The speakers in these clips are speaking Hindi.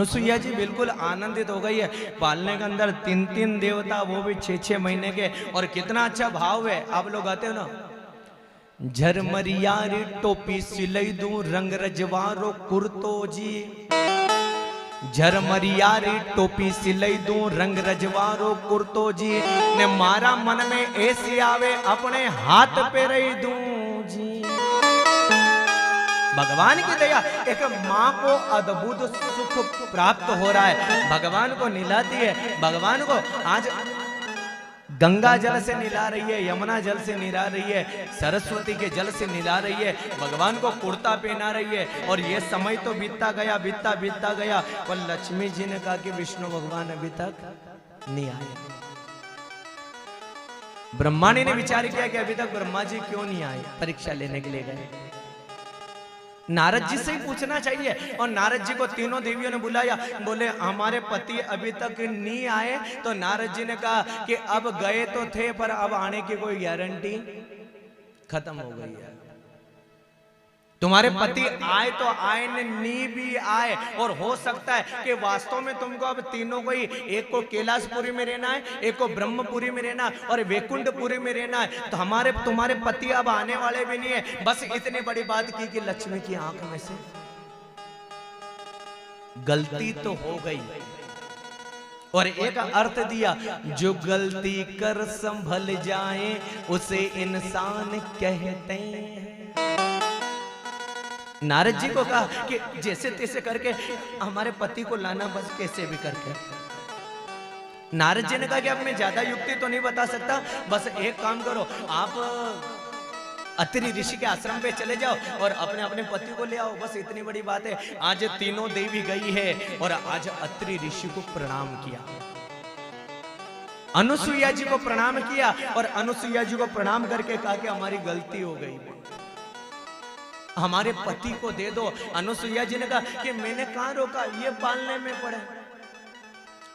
अनुसुईया जी बिल्कुल आनंदित हो गई है। पालने के अंदर 3-3 देवता, वो भी 6-6 महीने के। और कितना अच्छा भाव है, आप लोग आते हो ना, झरमरियारी टोपी सिलई दूं रंग रजवारो कुर्तो जी, झरमरियारी टोपी सिलई दूं रंग रजवारो कुर्तो जी, ने मारा मन में ऐसी आवे अपने हाथ पे रही दूं जी। भगवान की दया, एक माँ को अद्भुत सुख प्राप्त हो रहा है, भगवान को निलाती है। भगवान को आज गंगा जल से निला रही है, यमुना जल से निला रही है, सरस्वती के जल से निला रही है, भगवान को कुर्ता पहना रही है। और ये समय तो बीतता गया, बीतता गया, पर लक्ष्मी जी ने कहा कि विष्णु भगवान अभी तक नहीं आए। ब्रह्मा ने विचार किया कि अभी तक ब्रह्मा जी क्यों नहीं आए, परीक्षा लेने के लिए गए। नारद जी से ही पूछना चाहिए। और नारद जी को तीनों देवियों ने बुलाया, बोले हमारे पति अभी तक नहीं आए। तो नारद जी ने कहा कि अब गए तो थे, पर अब आने की कोई गारंटी खत्म हो गई है। तुम्हारे पति आए तो आए, नहीं भी आए, और हो सकता है कि वास्तव में तुमको अब तीनों को ही, एक को कैलाशपुरी में रहना है, एक को ब्रह्मपुरी में रहना है, और वैकुंठपुरी में रहना है। तो तुम्हारे पति अब आने वाले भी नहीं है। बस इतनी बड़ी बात की कि लक्ष्मी की आंख में से गलती तो हो गई। और एक अर्थ दिया, जो गलती कर संभल जाए उसे इंसान कहते हैं। नारद जी को कहा कि जैसे तैसे करके हमारे पति को लाना, बस कैसे भी करके। नारद जी ने कहा कि अब मैं ज्यादा युक्ति तो नहीं बता सकता, बस एक काम करो, आप अत्रि ऋषि के आश्रम पे चले जाओ और अपने अपने पति को ले आओ, बस इतनी बड़ी बात है। आज तीनों देवी गई है और आज अत्रि ऋषि को प्रणाम किया, अनुसुईया जी को प्रणाम किया, और अनुसुईया जी को प्रणाम करके कहा कि हमारी गलती हो गई, हमारे पति को दे दो। अनुसुईया जी ने कहा कि मैंने कहां रोका, ये पालने में पड़े,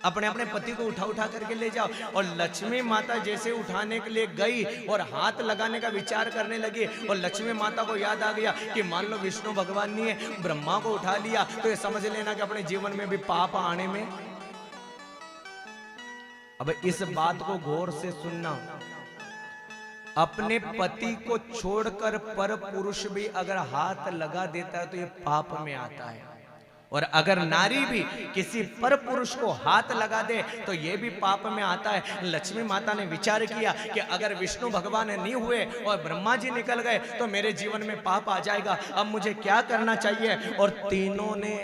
अपने अपने पति को उठा करके ले जाओ। और लक्ष्मी माता जैसे उठाने के लिए गई और हाथ लगाने का विचार करने लगी, और लक्ष्मी माता को याद आ गया कि मान लो विष्णु भगवान नहीं है, ब्रह्मा को उठा लिया, तो ये समझ लेना कि अपने जीवन में भी पाप आने में। अब इस बात को गौर से सुनना, अपने पति को छोड़कर पर पुरुष भी अगर हाथ लगा देता है तो ये पाप में आता है। और अगर नारी भी किसी पर पुरुष को हाथ लगा दे तो ये भी पाप में आता है। लक्ष्मी माता ने विचार किया कि अगर विष्णु भगवान नहीं हुए और ब्रह्मा जी निकल गए तो मेरे जीवन में पाप आ जाएगा, अब मुझे क्या करना चाहिए। और तीनों ने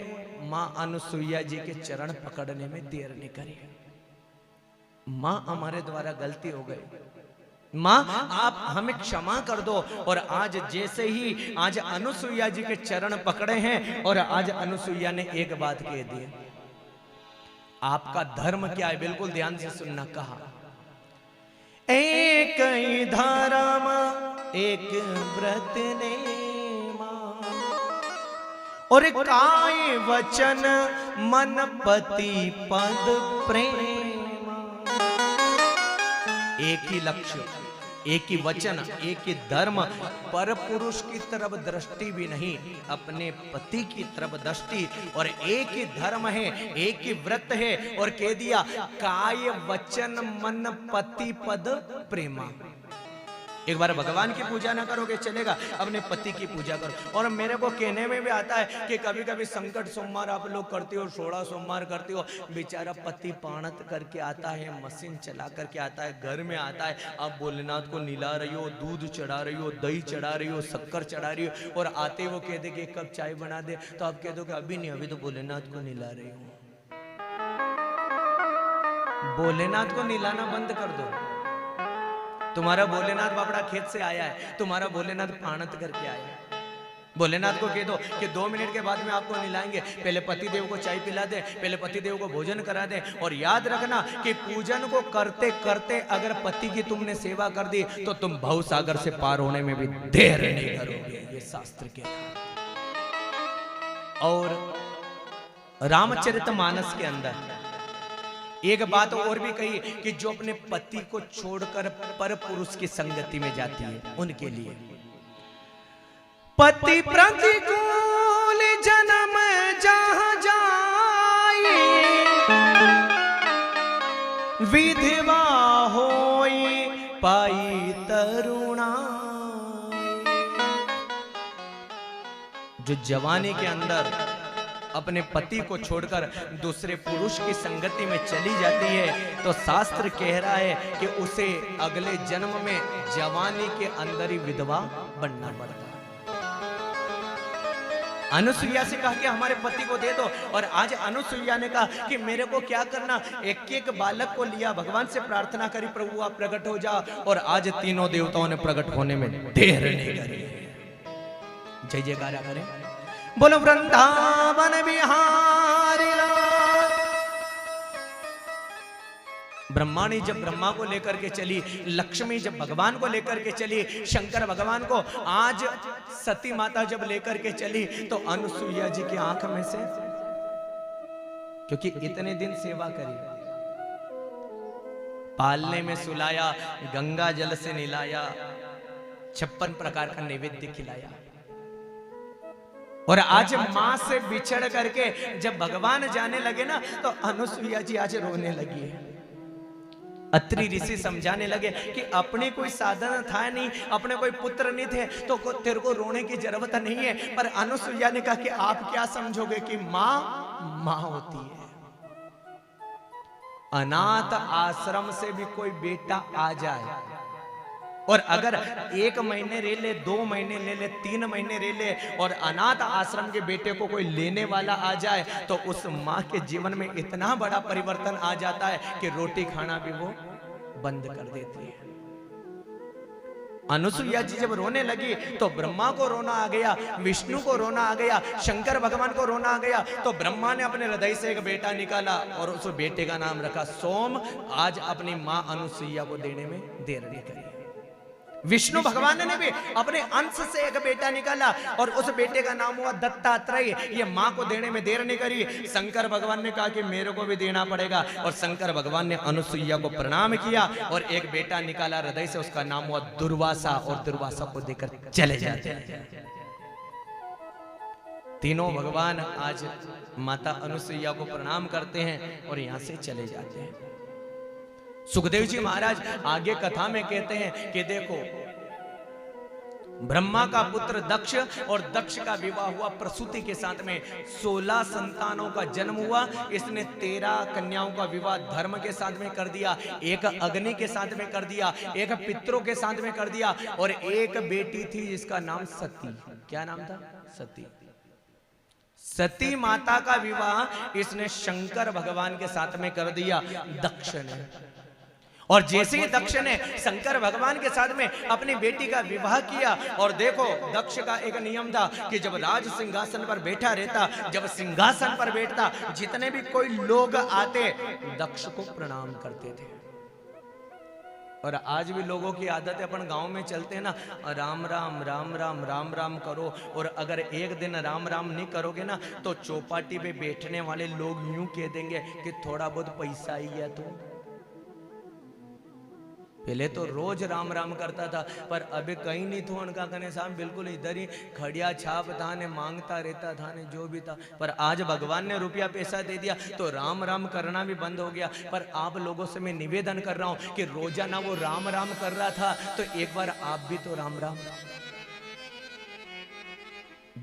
माँ अनुसुईया जी के चरण पकड़ने में देर नहीं करी। माँ हमारे द्वारा गलती हो गई, माँ आप हमें क्षमा कर दो। और आज जैसे ही आज अनुसुईया जी के चरण पकड़े हैं, और आज अनुसुईया ने एक बात कह दी, आपका धर्म क्या है, बिल्कुल ध्यान से सुनना। कहा एक ही धर्म एक व्रत ने और काय वचन मन पति पद प्रेम। एक ही लक्ष्य, एक ही वचन, एक ही धर्म, पर पुरुष की तरफ दृष्टि भी नहीं, अपने पति की तरफ दृष्टि। और एक ही धर्म है, एक ही व्रत है, और कह दिया काय वचन मन पति पद प्रेमा। एक बार भगवान की पूजा ना करोगे चलेगा, अपने पति की पूजा करो। और मेरे को कहने में भी आता है कि कभी कभी संकट सोमवार आप लोग करते हो, 16 सोमवार करते हो, बेचारा पति पाणत करके आता है, मशीन चला करके आता है, घर में आता है, आप भोलेनाथ को निला रही हो, दूध चढ़ा रही हो, दही चढ़ा रही हो, शक्कर चढ़ा रही हो, और आते वो कह दे कि 1 कप चाय बना दे, तो आप कह दो कि अभी नहीं, अभी तो भोलेनाथ को निला रही हूँ। भोलेनाथ को निलाना बंद कर दो। तुम्हारा भोलेनाथ बाबड़ा खेत से आया है, तुम्हारा भोलेनाथ पाणत करके आया है। भोलेनाथ को कह दो कि 2 मिनट के बाद में आपको निलाएंगे, पहले पतिदेव को चाय पिला दे, पहले पतिदेव को भोजन करा दे। और याद रखना कि पूजन को करते करते अगर पति की तुमने सेवा कर दी तो तुम भव सागर से पार होने में भी देर नहीं करोगे, ये शास्त्र के। और रामचरितमानस के अंदर एक बात और भी कही कि जो अपने पति को छोड़कर पर पुरुष की संगति में जाती है, उनके लिए पति प्रतिकूल जन्म जहां जाए विधवा होई पाई तरुणा। जो जवानी के अंदर अपने पति को छोड़कर दूसरे पुरुष की संगति में चली जाती है तो शास्त्र कह रहा है कि उसे अगले जन्म में जवानी के अंदर ही विधवा बनना पड़ता है। अनुसुईया से कहा कि हमारे पति को दे दो, और आज अनुसुईया ने कहा कि मेरे को क्या करना, एक एक बालक को लिया, भगवान से प्रार्थना करी प्रभु आप प्रकट हो जा, और आज तीनों देवताओं ने प्रकट होने में देर नहीं करी। जय जयकारा करें, बोलो वृंदावन बिहारी लाल। ब्रह्माणी जब ब्रह्मा को लेकर के चली, लक्ष्मी जब भगवान को लेकर के चली, शंकर भगवान को, आज सती माता जब लेकर के चली तो अनुसुईया जी की आंख में से, क्योंकि इतने दिन सेवा करी, पालने में सुलाया, गंगा जल से निलाया, 56 प्रकार का नैवेद्य खिलाया, और आज मां से बिछड़ करके जब भगवान जाने लगे ना तो अनुसुईया जी आज रोने लगी है। अत्रि ऋषि समझाने लगे कि अपने कोई साधन था नहीं, अपने कोई पुत्र नहीं थे, तो तेरे को रोने की जरूरत नहीं है। पर अनुसुईया ने कहा कि आप क्या समझोगे कि मां मां होती है। अनाथ आश्रम से भी कोई बेटा आ जाए, और अगर 1 महीने रह ले, 2 महीने ले ले, 3 महीने रह ले, और अनाथ आश्रम के बेटे को कोई लेने वाला आ जाए तो उस माँ के जीवन में इतना बड़ा परिवर्तन आ जाता है कि रोटी खाना भी वो बंद कर देती है। अनुसुईया जी जब रोने लगी तो ब्रह्मा को रोना आ गया, विष्णु को रोना आ गया, शंकर भगवान को रोना आ गया। तो ब्रह्मा ने अपने हृदय से एक बेटा निकाला और उस बेटे का नाम रखा सोम। आज अपनी मां अनुसुईया को देने में देर नहीं करी। विष्णु भगवान ने भी अपने अंश से एक बेटा निकाला और उस बेटे का नाम हुआ दत्तात्रेय। ये मां को देने में देर नहीं करी। शंकर भगवान ने कहा कि मेरे को भी देना पड़ेगा, और शंकर भगवान ने अनुसुईया को प्रणाम किया और एक बेटा निकाला हृदय से, उसका नाम हुआ दुर्वासा, और दुर्वासा को देकर चले जाते हैं। तीनों भगवान आज माता अनुसुईया को प्रणाम करते हैं और यहां से चले जाते हैं। सुखदेव जी महाराज आगे कथा में कहते हैं कि देखो, ब्रह्मा का पुत्र दक्ष, और दक्ष का विवाह हुआ प्रसूति के साथ में, 16 संतानों का जन्म हुआ। इसने 13 कन्याओं का विवाह धर्म के साथ में कर दिया, एक अग्नि के साथ में कर दिया, एक पितरों के साथ में कर दिया, और एक बेटी थी जिसका नाम सती। क्या नाम था? सती। सती माता का विवाह इसने शंकर भगवान के साथ में कर दिया दक्ष ने। और जैसे ही दक्ष ने शंकर भगवान के साथ में अपनी बेटी का विवाह किया, और देखो दक्ष का एक नियम था कि जब राज सिंहासन पर बैठा रहता, जब सिंहासन पर बैठता, जितने भी कोई लोग आते दक्ष को प्रणाम करते थे। और आज भी लोगों की आदत है, अपन गांव में चलते हैं ना, राम राम राम राम राम राम करो, और अगर एक दिन राम राम नहीं करोगे ना तो चौपाटी पे बैठने वाले लोग यूं कह देंगे कि थोड़ा बहुत पैसा ही है। तो पहले तो रोज राम राम करता था, पर अभी कहीं नहीं था उनका कने साहब, बिल्कुल इधर ही खड़िया छाप था ने, मांगता रहता था ने, जो भी था। पर आज भगवान ने रुपया पैसा दे दिया तो राम राम करना भी बंद हो गया। पर आप लोगों से मैं निवेदन कर रहा हूं कि रोजाना वो राम राम कर रहा था तो एक बार आप भी तो राम राम।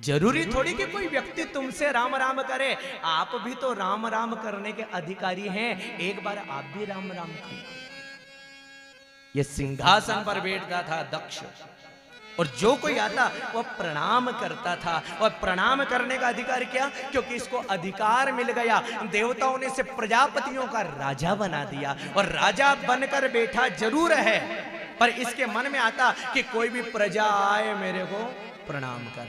जरूरी थोड़ी कि कोई व्यक्ति तुमसे राम राम करे, आप भी तो राम राम करने के अधिकारी हैं। एक बार आप भी राम राम करो। ये सिंहासन पर बैठता था दक्ष, और जो कोई आता वो प्रणाम करता था। और प्रणाम करने का अधिकार क्या? क्योंकि इसको अधिकार मिल गया, देवताओं ने इसे प्रजापतियों का राजा बना दिया, और राजा बनकर बैठा जरूर है, पर इसके मन में आता कि कोई भी प्रजा आए मेरे को प्रणाम कर।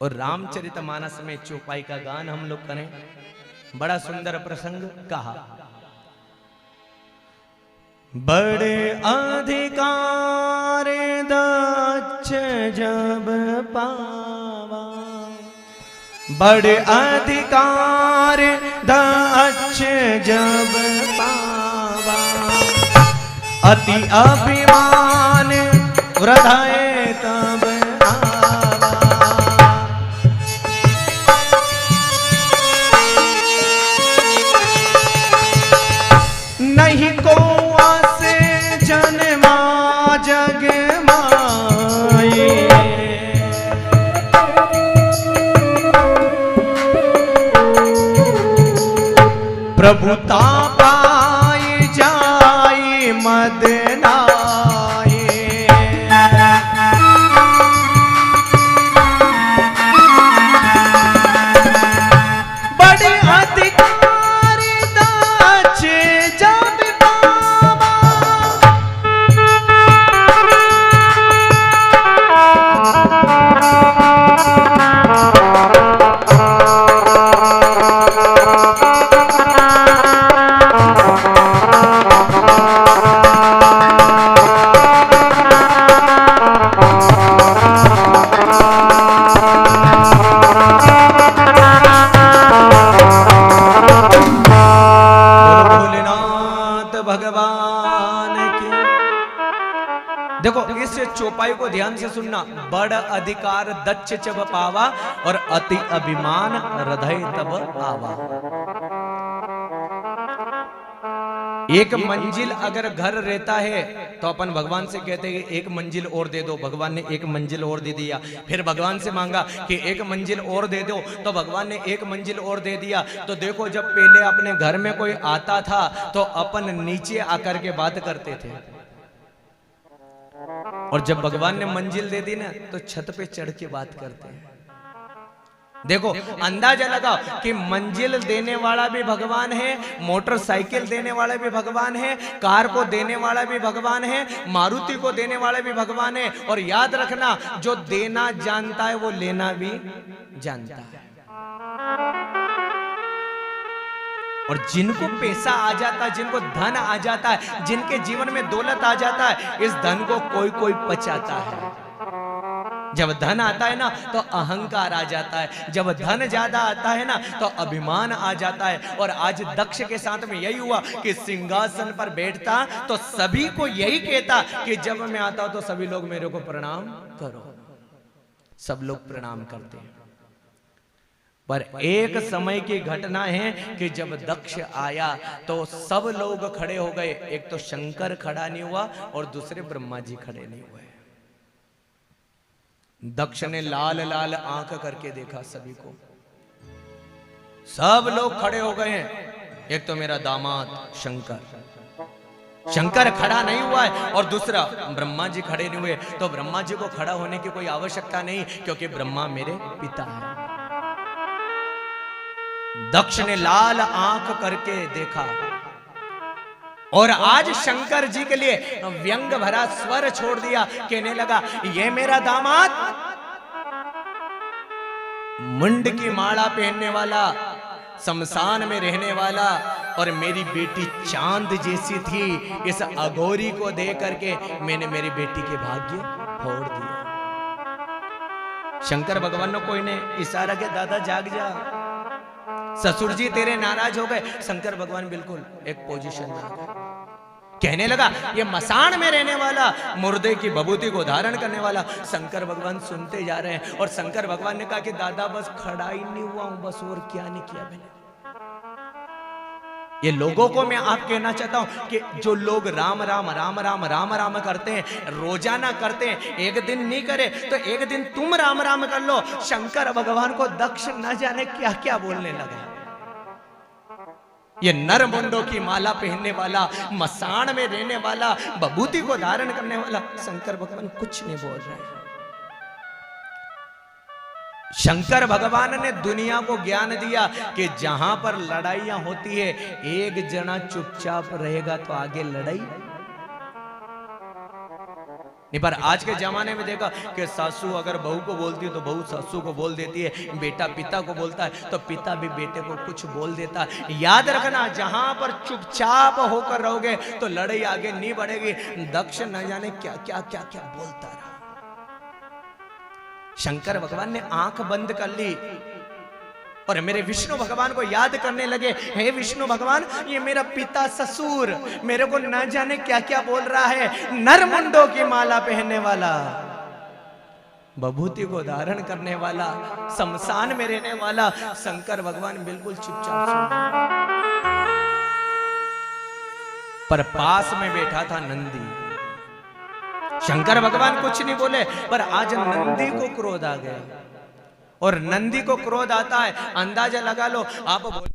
और रामचरितमानस में चौपाई का गान हम लोग करें, बड़ा सुंदर प्रसंग कहा। बड़े अधिकार दक्ष जब पावा, बड़े अधिकार दक्ष जब पावा, अति अभिमान हृदय तब प्रभुता पाई जाई मदनाए। बड़े अधिकारी दाच जब पावा, भगवान की। देखो इस चौपाई को ध्यान से सुनना। बड़ अधिकार दक्ष जब पावा और अति अभिमान हृदय तब आवा। एक मंजिल अगर घर रहता है तो अपन भगवान से कहते हैं कि एक मंजिल और दे दो, भगवान ने एक मंजिल और दे दिया। फिर भगवान से मांगा कि एक मंजिल और दे दो, तो भगवान ने एक मंजिल और दे दिया। तो देखो जब पहले अपने घर में कोई आता था तो अपन नीचे आकर के बात करते थे, और जब भगवान ने मंजिल दे दी ना तो छत पे चढ़ के बात करते हैं। देखो अंदाजा लगाओ कि मंजिल देने वाला भी भगवान है, मोटरसाइकिल देने वाला भी भगवान है, कार को देने वाला भी भगवान है, मारुति को देने वाला भी भगवान है। और याद रखना जो देना जानता है वो लेना भी जानता है। और जिनको पैसा आ जाता है, जिनको धन आ जाता है, जिनके जीवन में दौलत आ जाता है, इस धन को कोई कोई पचाता है। जब धन आता है ना तो अहंकार आ जाता है, जब धन ज्यादा आता है ना तो अभिमान आ जाता है। और आज दक्ष के साथ में यही हुआ कि सिंहासन पर बैठता तो सभी को यही कहता कि जब मैं आता हूं तो सभी लोग मेरे को प्रणाम करो। सब लोग प्रणाम करते हैं। पर एक समय की घटना है कि जब दक्ष आया तो सब लोग खड़े हो गए। एक तो शंकर खड़ा नहीं हुआ और दूसरे ब्रह्मा जी खड़े नहीं हुए। दक्ष ने लाल लाल आंख करके देखा सभी को, सब लोग खड़े हो गए हैं। एक तो मेरा दामाद शंकर, शंकर खड़ा नहीं हुआ है, और दूसरा ब्रह्मा जी खड़े नहीं हुए। तो ब्रह्मा जी को खड़ा होने की कोई आवश्यकता नहीं, क्योंकि ब्रह्मा मेरे पिता है। दक्ष ने लाल आंख करके देखा, और आज शंकर जी के लिए व्यंग भरा स्वर छोड़ दिया। कहने लगा ये मेरा दामाद मुंड की माला पहनने वाला, शमशान में रहने वाला, और मेरी बेटी चांद जैसी थी। इस अघोरी को दे करके मैंने मेरी बेटी के भाग्य फोड़ दिया। शंकर भगवान ने कोई ने इशारा के दादा जाग जा, ससुर जी तेरे नाराज हो गए। शंकर भगवान बिल्कुल एक पोजीशन में आ गए। कहने लगा ये मसान में रहने वाला, मुर्दे की बबूती को धारण करने वाला। शंकर भगवान सुनते जा रहे हैं। और शंकर भगवान ने कहा कि दादा बस खड़ा ही नहीं हुआ हूं, बस और क्या नहीं किया मैंने। ये लोगों को मैं आप कहना चाहता हूं कि जो लोग राम राम राम राम राम राम करते हैं, रोजाना करते हैं, एक दिन नहीं करे तो एक दिन तुम राम राम कर लो। शंकर भगवान को दक्ष न जाने क्या क्या बोलने लगा। ये नर मुंडों की माला पहनने वाला, मसान में रहने वाला, बबूती को धारण करने वाला, शंकर भगवान कुछ नहीं बोल रहे। शंकर भगवान ने दुनिया को ज्ञान दिया कि जहां पर लड़ाइयां होती है, एक जना चुपचाप रहेगा तो आगे लड़ाई नहीं। पर आज के जमाने में देखा कि सासू अगर बहू को बोलती है तो बहू सासू को बोल देती है, बेटा पिता को बोलता है तो पिता भी बेटे को कुछ बोल देता है। याद रखना जहां पर चुपचाप होकर रहोगे तो लड़ाई आगे नहीं बढ़ेगी। दक्ष न जाने क्या क्या क्या क्या बोलता रहा। शंकर भगवान ने आंख बंद कर ली और मेरे विष्णु भगवान को याद करने लगे। हे विष्णु भगवान, ये मेरा पिता ससुर मेरे को न जाने क्या क्या बोल रहा है। नर मुंडों की माला पहनने वाला, बभूति को धारण करने वाला, शमशान में रहने वाला। शंकर भगवान बिल्कुल चुपचाप सुन, पर पास में बैठा था नंदी। शंकर भगवान कुछ नहीं बोले, पर आज नंदी को क्रोध आ गया। और नंदी को क्रोध आता है, अंदाजा लगा लो। आप बोले